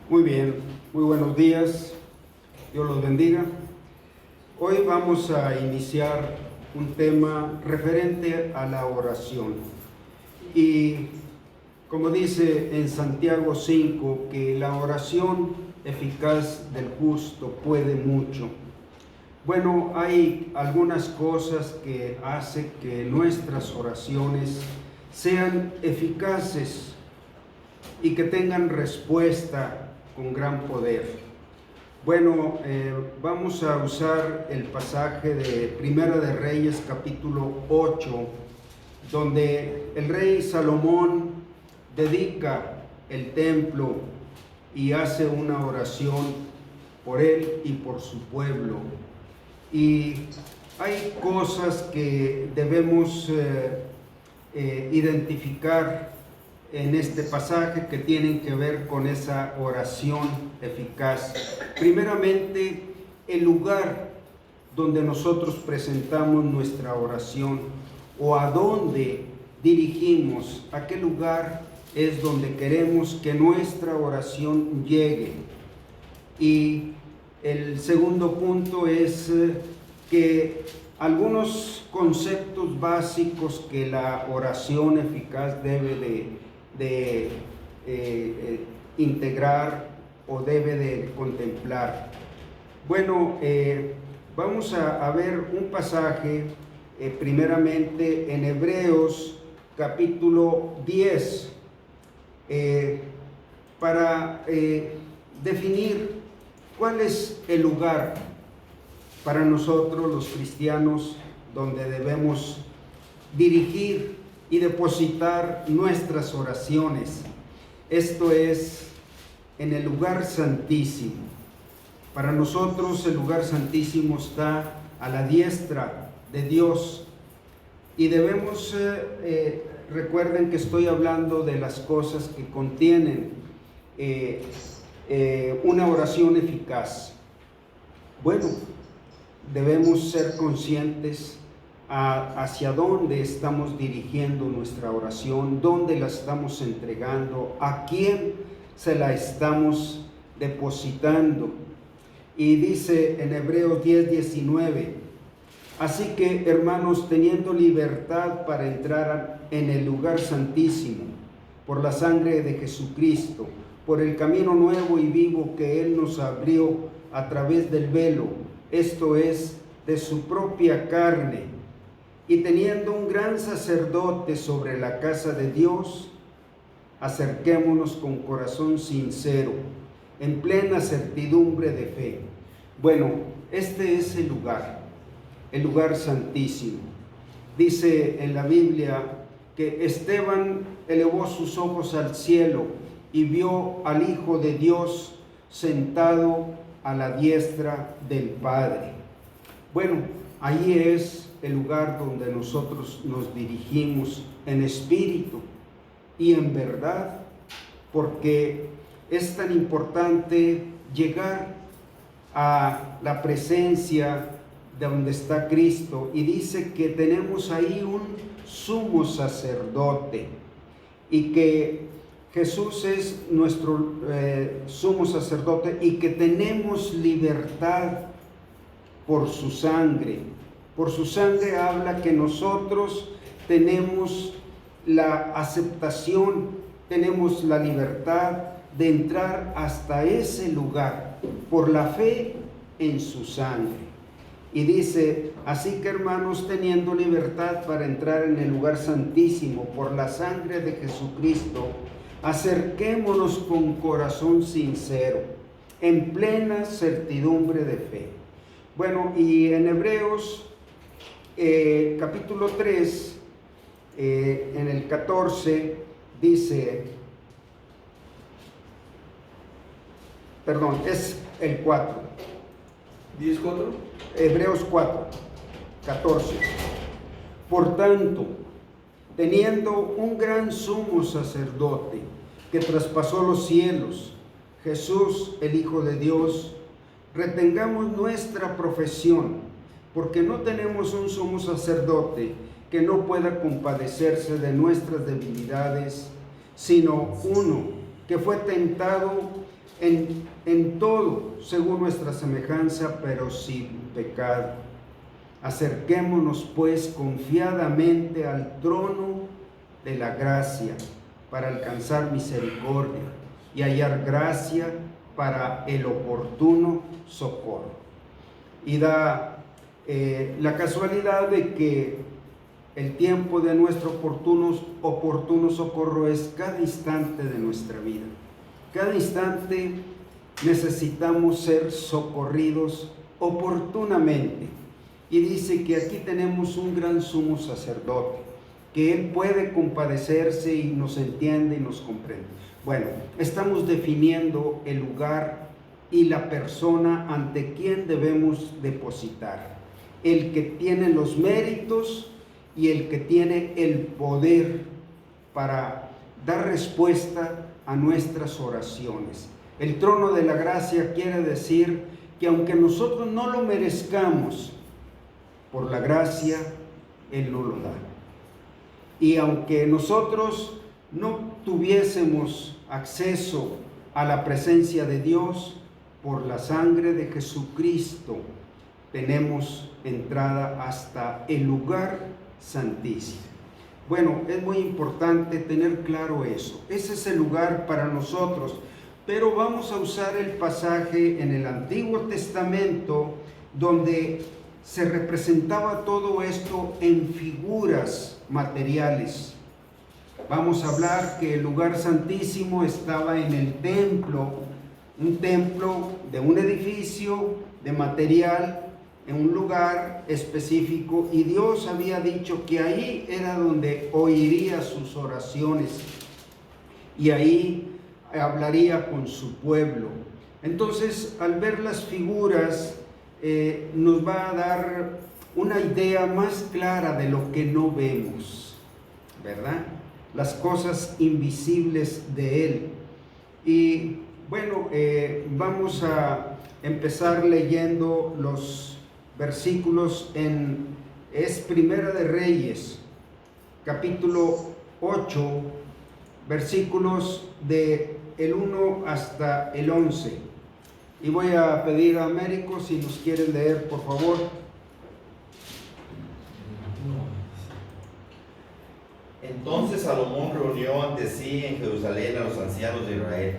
Muy bien, muy buenos días, Dios los bendiga. Hoy vamos a iniciar un tema referente a la oración. Y como dice en Santiago 5, que la oración eficaz del justo puede mucho. Bueno, hay algunas cosas que hacen que nuestras oraciones sean eficaces y que tengan respuesta con gran poder. Bueno, vamos a usar el pasaje de Primera de Reyes, capítulo 8, donde el rey Salomón dedica el templo y hace una oración por él y por su pueblo. Y hay cosas que debemos identificar en este pasaje que tienen que ver con esa oración eficaz. Primeramente, el lugar donde nosotros presentamos nuestra oración o a dónde dirigimos, a qué lugar es donde queremos que nuestra oración llegue. Y el segundo punto es que algunos conceptos básicos que la oración eficaz debe de integrar o debe de contemplar. Bueno, vamos a ver un pasaje primeramente en Hebreos capítulo 10 para definir cuál es el lugar para nosotros los cristianos donde debemos dirigir y depositar nuestras oraciones. Esto es en el lugar santísimo. Para nosotros el lugar santísimo está a la diestra de Dios y debemos, recuerden que estoy hablando de las cosas que contienen una oración eficaz. Bueno, debemos ser conscientes hacia dónde estamos dirigiendo nuestra oración, dónde la estamos entregando, a quién se la estamos depositando. Y dice en Hebreos 10:19, así que hermanos, teniendo libertad para entrar en el lugar santísimo, por la sangre de Jesucristo, por el camino nuevo y vivo que Él nos abrió a través del velo, esto es, de su propia carne, y teniendo un gran sacerdote sobre la casa de Dios, acerquémonos con corazón sincero, en plena certidumbre de fe. Bueno, este es el lugar santísimo. Dice en la Biblia que Esteban elevó sus ojos al cielo y vio al Hijo de Dios sentado a la diestra del Padre. Bueno, ahí es el lugar donde nosotros nos dirigimos en espíritu y en verdad, porque es tan importante llegar a la presencia de donde está Cristo, y dice que tenemos ahí un sumo sacerdote y que Jesús es nuestro sumo sacerdote y que tenemos libertad por su sangre. Por su sangre habla que nosotros tenemos la aceptación, tenemos la libertad de entrar hasta ese lugar por la fe en su sangre. Y dice, así que hermanos, teniendo libertad para entrar en el lugar santísimo por la sangre de Jesucristo, acerquémonos con corazón sincero, en plena certidumbre de fe. Bueno, y en Hebreos capítulo 3, en el 14, dice, perdón, es el 4. ¿10, 4? Hebreos 4, 14. Por tanto, teniendo un gran sumo sacerdote que traspasó los cielos, Jesús, el Hijo de Dios, retengamos nuestra profesión, porque no tenemos un sumo sacerdote que no pueda compadecerse de nuestras debilidades, sino uno que fue tentado en todo, según nuestra semejanza, pero sin pecado. Acerquémonos pues confiadamente al trono de la gracia para alcanzar misericordia y hallar gracia para el oportuno socorro. Y da la casualidad de que el tiempo de nuestro oportuno socorro es cada instante de nuestra vida. Cada instante necesitamos ser socorridos oportunamente. Y dice que aquí tenemos un gran sumo sacerdote, que Él puede compadecerse y nos entiende y nos comprende. Bueno, estamos definiendo el lugar y la persona ante quien debemos depositar. El que tiene los méritos y el que tiene el poder para dar respuesta a nuestras oraciones. El trono de la gracia quiere decir que aunque nosotros no lo merezcamos, por la gracia Él no lo da. Y aunque nosotros no tuviésemos acceso a la presencia de Dios, por la sangre de Jesucristo tenemos entrada hasta el lugar santísimo. Bueno, es muy importante tener claro eso. Ese es el lugar para nosotros. Pero vamos a usar el pasaje en el Antiguo Testamento donde se representaba todo esto en figuras materiales. Vamos a hablar que el lugar santísimo estaba en el templo, un templo de un edificio de material en un lugar específico, y Dios había dicho que ahí era donde oiría sus oraciones y ahí hablaría con su pueblo. Entonces, al ver las figuras, nos va a dar una idea más clara de lo que no vemos, ¿verdad? Las cosas invisibles de Él. Y bueno, vamos a empezar leyendo los versículos es Primera de Reyes, capítulo 8, versículos de el 1 hasta el 11. Y voy a pedir a Américo si nos quiere leer, por favor. Entonces Salomón reunió ante sí en Jerusalén a los ancianos de Israel,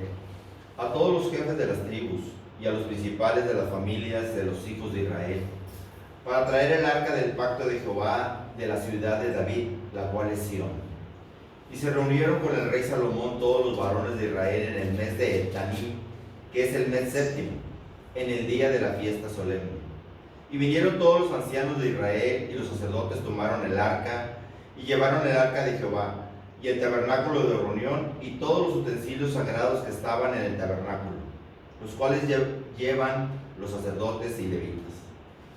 a todos los jefes de las tribus y a los principales de las familias de los hijos de Israel, para traer el arca del pacto de Jehová de la ciudad de David, la cual es Sión. Y se reunieron con el rey Salomón todos los varones de Israel en el mes de Etanim, que es el mes séptimo, en el día de la fiesta solemne. Y vinieron todos los ancianos de Israel, y los sacerdotes tomaron el arca, y llevaron el arca de Jehová, y el tabernáculo de reunión, y todos los utensilios sagrados que estaban en el tabernáculo, los cuales llevan los sacerdotes y levitas.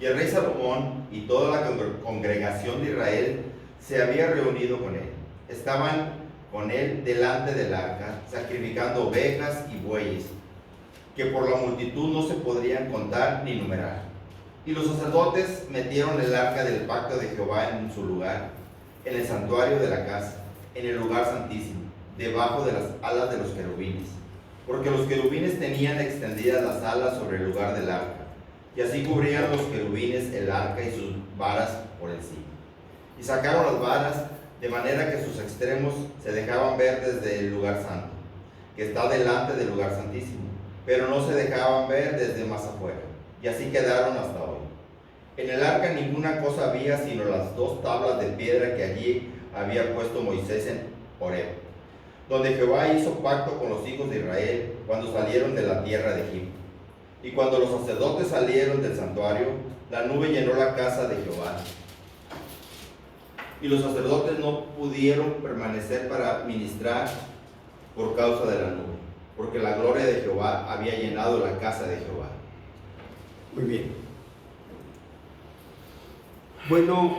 Y el rey Salomón y toda la congregación de Israel se había reunido con él. Estaban con él delante del arca, sacrificando ovejas y bueyes, que por la multitud no se podrían contar ni numerar. Y los sacerdotes metieron el arca del pacto de Jehová en su lugar, en el santuario de la casa, en el lugar santísimo, debajo de las alas de los querubines, porque los querubines tenían extendidas las alas sobre el lugar del arca, y así cubrían los querubines el arca y sus varas por encima. Y sacaron las varas de manera que sus extremos se dejaban ver desde el lugar santo, que está delante del lugar santísimo, pero no se dejaban ver desde más afuera, y así quedaron hasta hoy. En el arca ninguna cosa había sino las 2 tablas de piedra que allí había puesto Moisés en Horeb, donde Jehová hizo pacto con los hijos de Israel cuando salieron de la tierra de Egipto. Y cuando los sacerdotes salieron del santuario, la nube llenó la casa de Jehová. Y los sacerdotes no pudieron permanecer para ministrar por causa de la nube, porque la gloria de Jehová había llenado la casa de Jehová. Muy bien. Bueno,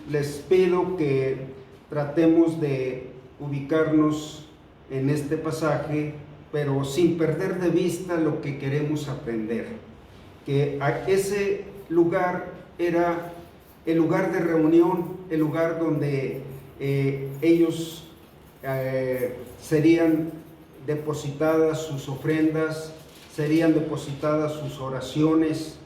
les pido que tratemos de ubicarnos en este pasaje, pero sin perder de vista lo que queremos aprender. Que ese lugar era el lugar de reunión, el lugar donde ellos serían depositadas sus ofrendas, serían depositadas sus oraciones,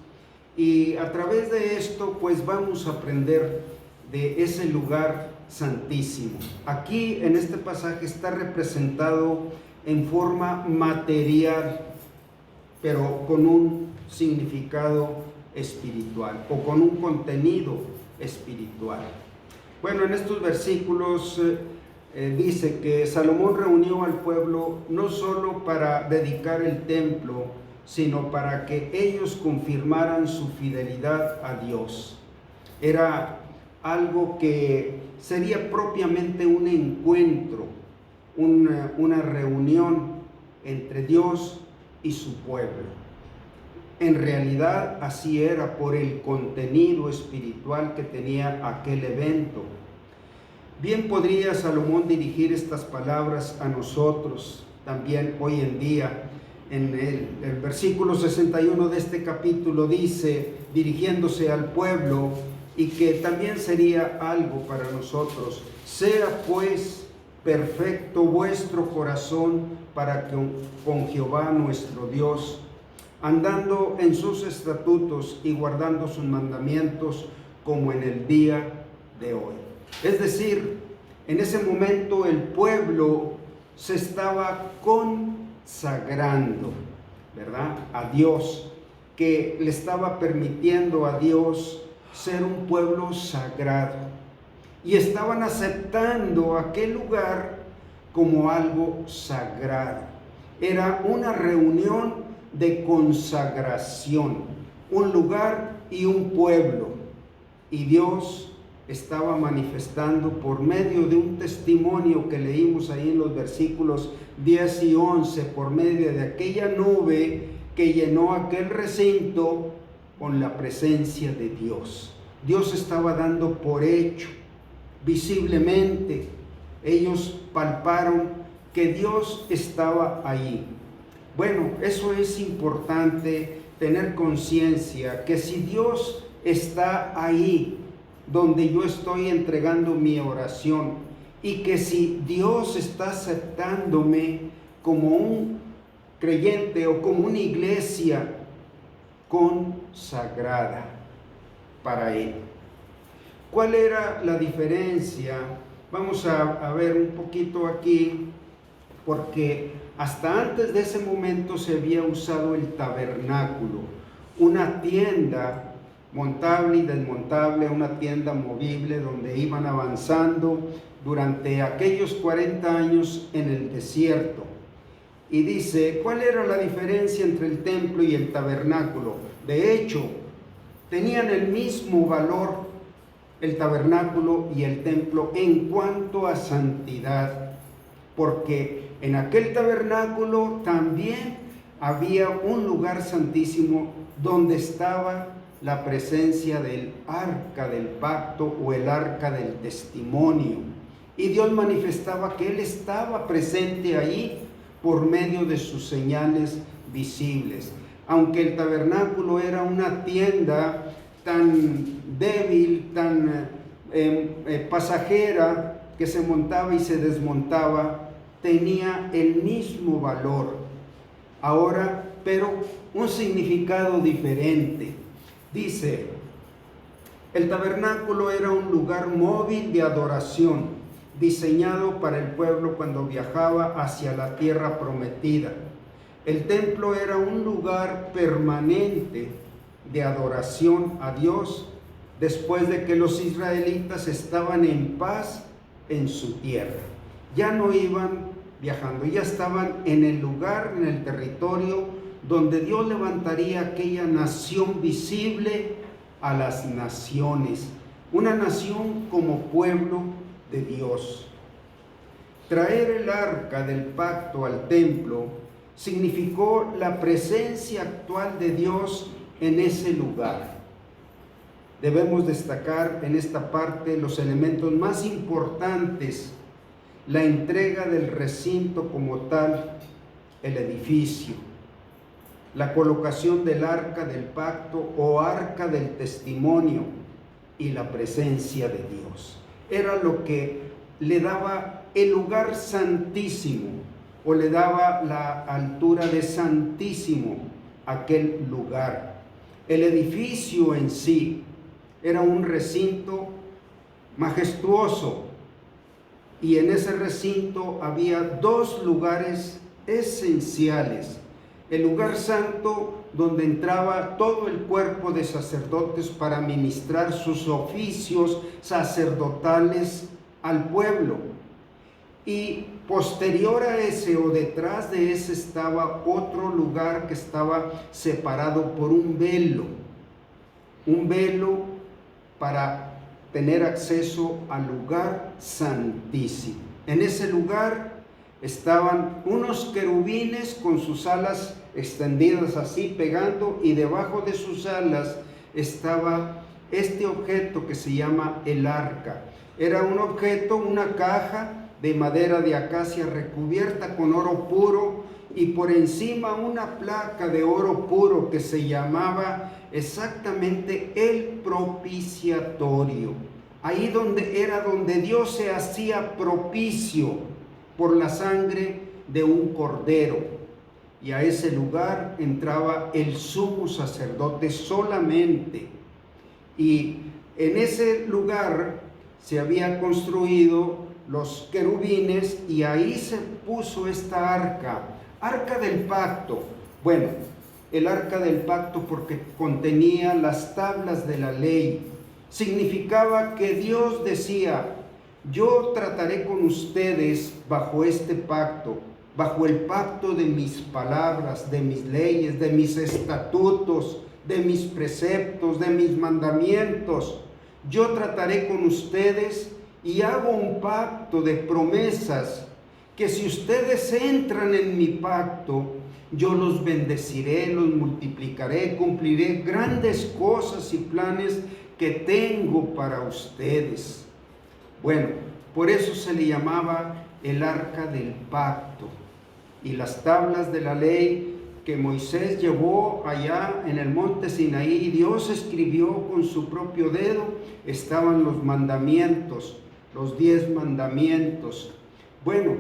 y a través de esto pues vamos a aprender de ese lugar santísimo. Aquí en este pasaje está representado en forma material, pero con un significado espiritual o con un contenido espiritual. Bueno, en estos versículos dice que Salomón reunió al pueblo no solo para dedicar el templo, sino para que ellos confirmaran su fidelidad a Dios. Era algo que sería propiamente un encuentro, una reunión entre Dios y su pueblo. En realidad así era por el contenido espiritual que tenía aquel evento. Bien podría Salomón dirigir estas palabras a nosotros también hoy en día. En el versículo 61 de este capítulo dice, dirigiéndose al pueblo, y que también sería algo para nosotros: sea pues perfecto vuestro corazón para que con Jehová nuestro Dios, andando en sus estatutos y guardando sus mandamientos, como en el día de hoy. Es decir, en ese momento el pueblo se estaba consagrando, ¿verdad?, a Dios, que le estaba permitiendo a Dios ser un pueblo sagrado, y estaban aceptando aquel lugar como algo sagrado. Era una reunión de consagración, un lugar y un pueblo, y Dios estaba manifestando por medio de un testimonio que leímos ahí en los versículos 10 y 11, por medio de aquella nube que llenó aquel recinto con la presencia de Dios. Dios estaba dando por hecho, visiblemente, ellos palparon que Dios estaba ahí. Bueno, eso es importante tener conciencia, que si Dios está ahí donde yo estoy entregando mi oración, y que si Dios está aceptándome como un creyente o como una iglesia consagrada para Él. ¿Cuál era la diferencia? Vamos a ver un poquito aquí, porque hasta antes de ese momento se había usado el tabernáculo, una tienda montable y desmontable, una tienda movible donde iban avanzando durante aquellos 40 años en el desierto. Y dice, ¿cuál era la diferencia entre el templo y el tabernáculo? De hecho, tenían el mismo valor el tabernáculo y el templo en cuanto a santidad, porque en aquel tabernáculo también había un lugar santísimo donde estaba la presencia del arca del pacto o el arca del testimonio, y Dios manifestaba que Él estaba presente ahí por medio de sus señales visibles. Aunque el tabernáculo era una tienda tan débil, tan pasajera, que se montaba y se desmontaba, tenía el mismo valor. Ahora, pero un significado diferente. Dice, el tabernáculo era un lugar móvil de adoración, diseñado para el pueblo cuando viajaba hacia la tierra prometida. El templo era un lugar permanente de adoración a Dios después de que los israelitas estaban en paz en su tierra. Ya no iban viajando, ya estaban en el lugar, en el territorio donde Dios levantaría aquella nación visible a las naciones, una nación como pueblo de Dios. Traer el arca del pacto al templo significó la presencia actual de Dios en ese lugar. Debemos destacar en esta parte los elementos más importantes: la entrega del recinto como tal, el edificio, la colocación del arca del pacto o arca del testimonio y la presencia de Dios. Era lo que le daba el lugar santísimo, o le daba la altura de santísimo a aquel lugar. El edificio en sí era un recinto majestuoso, y en ese recinto había dos lugares esenciales: el lugar santo, donde entraba todo el cuerpo de sacerdotes para ministrar sus oficios sacerdotales al pueblo, y posterior a ese, o detrás de ese, estaba otro lugar que estaba separado por un velo para tener acceso al lugar santísimo. En ese lugar estaban unos querubines con sus alas extendidas así, pegando, y debajo de sus alas estaba este objeto que se llama el arca. Era un objeto, una caja de madera de acacia recubierta con oro puro, y por encima una placa de oro puro que se llamaba exactamente el propiciatorio. Ahí era donde Dios se hacía propicio por la sangre de un cordero, y a ese lugar entraba el sumo sacerdote solamente. Y en ese lugar se había construido los querubines, y ahí se puso esta arca del pacto. Bueno, el arca del pacto porque contenía las tablas de la ley. Significaba que Dios decía: yo trataré con ustedes bajo este pacto, bajo el pacto de mis palabras, de mis leyes, de mis estatutos, de mis preceptos, de mis mandamientos. Yo trataré con ustedes y hago un pacto de promesas, que si ustedes entran en mi pacto, yo los bendeciré, los multiplicaré, cumpliré grandes cosas y planes que tengo para ustedes. Bueno, por eso se le llamaba el arca del pacto. Y las tablas de la ley que Moisés llevó allá en el monte Sinaí, Dios escribió con su propio dedo, estaban los mandamientos, los 10 mandamientos. Bueno,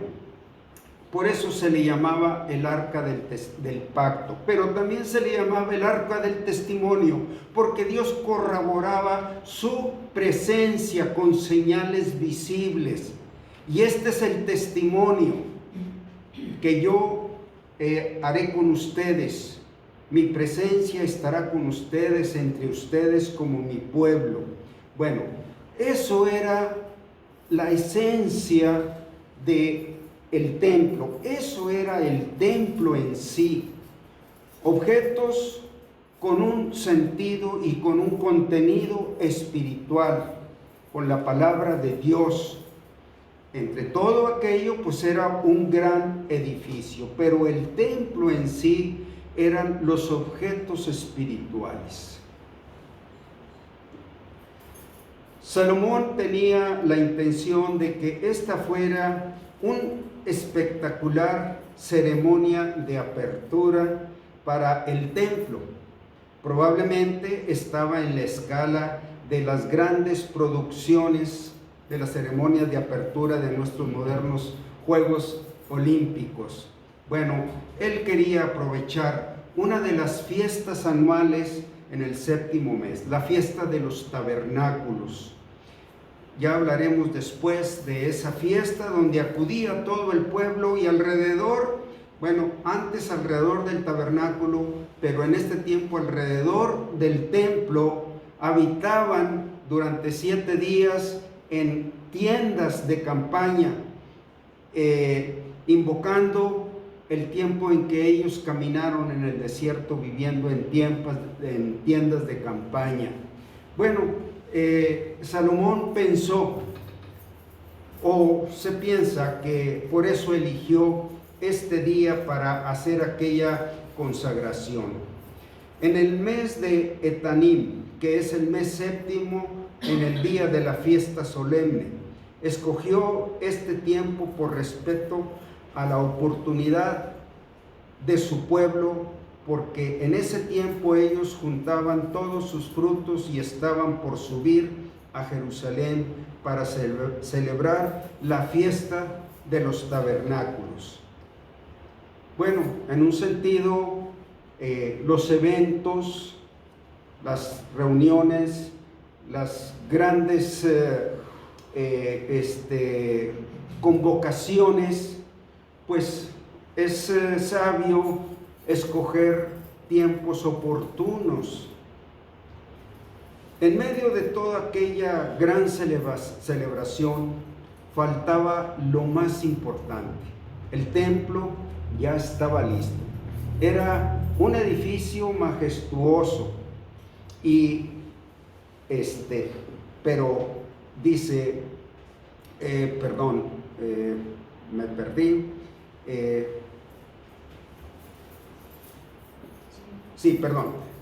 por eso se le llamaba el arca del pacto, pero también se le llamaba el arca del testimonio, porque Dios corroboraba su presencia con señales visibles. Y este es el testimonio que yo haré con ustedes. Mi presencia estará con ustedes, entre ustedes como mi pueblo. Bueno, eso era la esencia de el templo. Eso era el templo en sí. Objetos con un sentido y con un contenido espiritual, con la palabra de Dios. Entre todo aquello, pues era un gran edificio, pero el templo en sí eran los objetos espirituales. Salomón tenía la intención de que esta fuera un espectacular ceremonia de apertura para el templo. Probablemente estaba en la escala de las grandes producciones de las ceremonias de apertura de nuestros modernos Juegos Olímpicos. Bueno, él quería aprovechar una de las fiestas anuales en el 7º mes, la fiesta de los tabernáculos. Ya hablaremos después de esa fiesta donde acudía todo el pueblo, y alrededor, bueno, antes alrededor del tabernáculo, pero en este tiempo alrededor del templo, habitaban durante 7 días en tiendas de campaña, invocando el tiempo en que ellos caminaron en el desierto, viviendo en tiendas de campaña. Bueno, Salomón pensó, o se piensa que por eso eligió este día para hacer aquella consagración. En el mes de Etanim, que es el mes 7º, en el día de la fiesta solemne, escogió este tiempo por respeto a la oportunidad de su pueblo, porque en ese tiempo ellos juntaban todos sus frutos y estaban por subir a Jerusalén para celebrar la fiesta de los tabernáculos. Bueno, en un sentido, los eventos, las reuniones, las grandes convocaciones, pues es sabio escoger tiempos oportunos. En medio de toda aquella gran celebración, faltaba lo más importante. El templo ya estaba listo. Era un edificio majestuoso y pero dice, me perdí.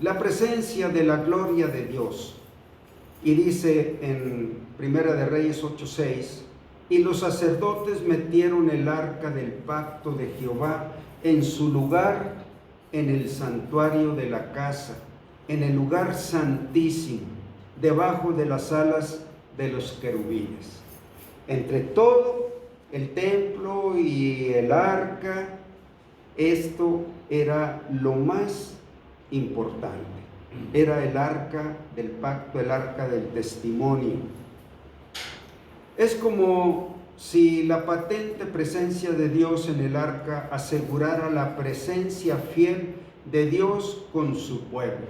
La presencia de la gloria de Dios. Y dice en Primera de Reyes 8:6, y los sacerdotes metieron el arca del pacto de Jehová en su lugar en el santuario de la casa, en el lugar santísimo, debajo de las alas de los querubines. Entre todo el templo y el arca, esto era lo más importante. Era el arca del pacto, el arca del testimonio. Es como si la patente presencia de Dios en el arca asegurara la presencia fiel de Dios con su pueblo.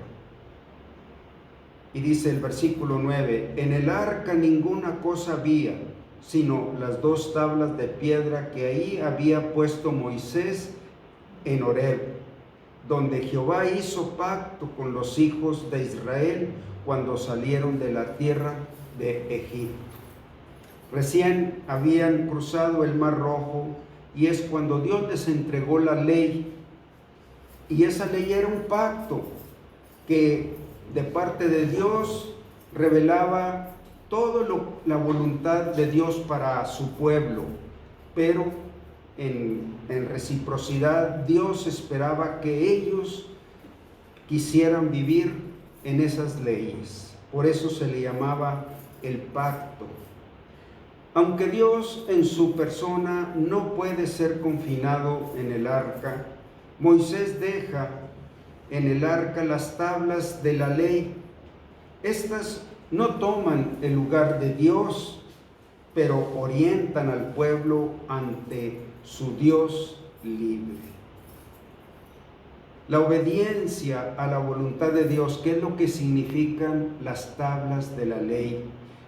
Y dice el versículo 9, en el arca ninguna cosa había, sino las 2 tablas de piedra que ahí había puesto Moisés en Horeb, donde Jehová hizo pacto con los hijos de Israel cuando salieron de la tierra de Egipto. Recién habían cruzado el Mar Rojo y es cuando Dios les entregó la ley. Y esa ley era un pacto que de parte de Dios revelaba toda la voluntad de Dios para su pueblo, pero en reciprocidad Dios esperaba que ellos quisieran vivir en esas leyes. Por eso se le llamaba el pacto. Aunque Dios en su persona no puede ser confinado en el arca, Moisés deja en el arca las tablas de la ley. Estas no toman el lugar de Dios, pero orientan al pueblo ante su Dios libre. La obediencia a la voluntad de Dios, ¿qué es lo que significan las tablas de la ley?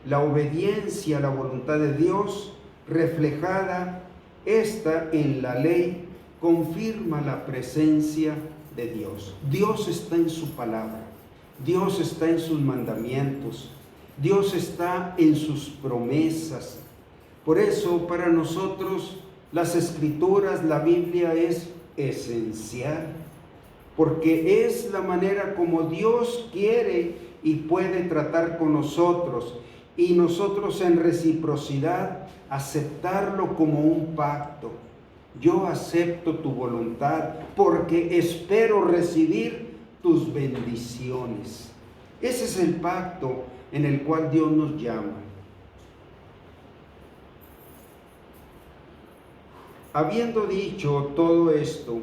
La obediencia a la voluntad de Dios, reflejada esta en la ley, confirma la presencia de Dios. Dios está en su palabra, Dios está en sus mandamientos, Dios está en sus promesas. Por eso para nosotros las Escrituras, la Biblia es esencial, porque es la manera como Dios quiere y puede tratar con nosotros, y nosotros en reciprocidad aceptarlo como un pacto. Yo acepto tu voluntad porque espero recibir tus bendiciones. Ese es el pacto en el cual Dios nos llama. Habiendo dicho todo esto,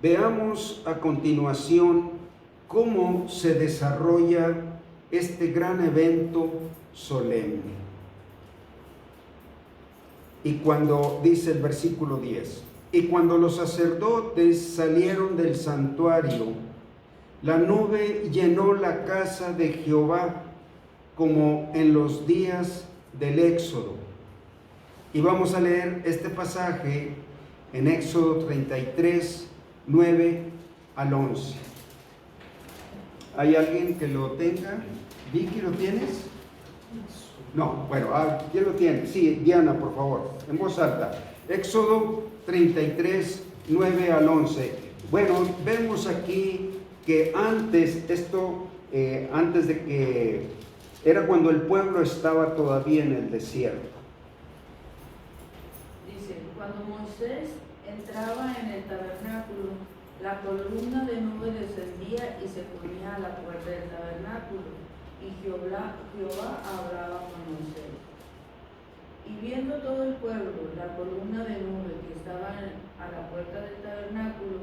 veamos a continuación cómo se desarrolla este gran evento solemne. Y cuando dice el versículo 10, y cuando los sacerdotes salieron del santuario, la nube llenó la casa de Jehová como en los días del Éxodo. Y vamos a leer este pasaje en Éxodo 33, 9 al 11. ¿Hay alguien que lo tenga? ¿Vicky, lo tienes? No, bueno, ¿quién lo tiene? Sí, Diana, por favor, en voz alta. Éxodo 33, 9 al 11. Bueno, vemos aquí que antes de que era cuando el pueblo estaba todavía en el desierto. Dice, cuando Moisés entraba en el tabernáculo, la columna de nube descendía y se ponía a la puerta del tabernáculo, y Jehová hablaba con Moisés. Y viendo todo el pueblo la columna de nube que estaba a la puerta del tabernáculo,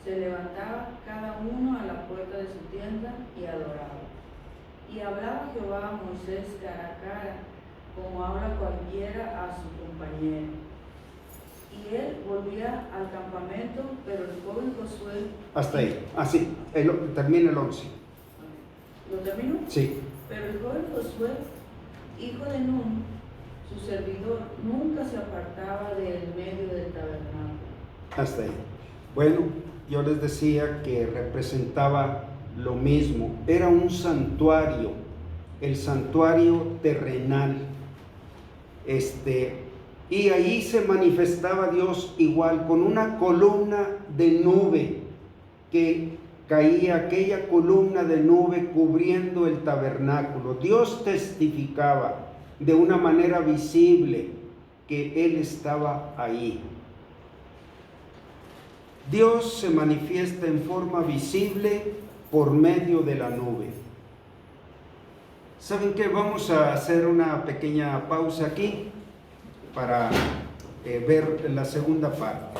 se levantaba cada uno a la puerta de su tienda y adoraba. Y hablaba Jehová a Moisés cara a cara, como habla cualquiera a su compañero. Y él volvía al campamento, pero el joven Josué... Hasta ahí. Así, termina el 11. ¿Lo termino? Sí. Pero el joven Josué, hijo de Nun, su servidor, nunca se apartaba del medio del tabernáculo. Hasta ahí. Bueno, yo les decía que representaba lo mismo. Era un santuario, el santuario terrenal. Y ahí se manifestaba Dios igual, con una columna de nube que caía, aquella columna de nube cubriendo el tabernáculo. Dios testificaba de una manera visible que Él estaba ahí. Dios se manifiesta en forma visible por medio de la nube. ¿Saben qué? Vamos a hacer una pequeña pausa aquí para ver la segunda parte.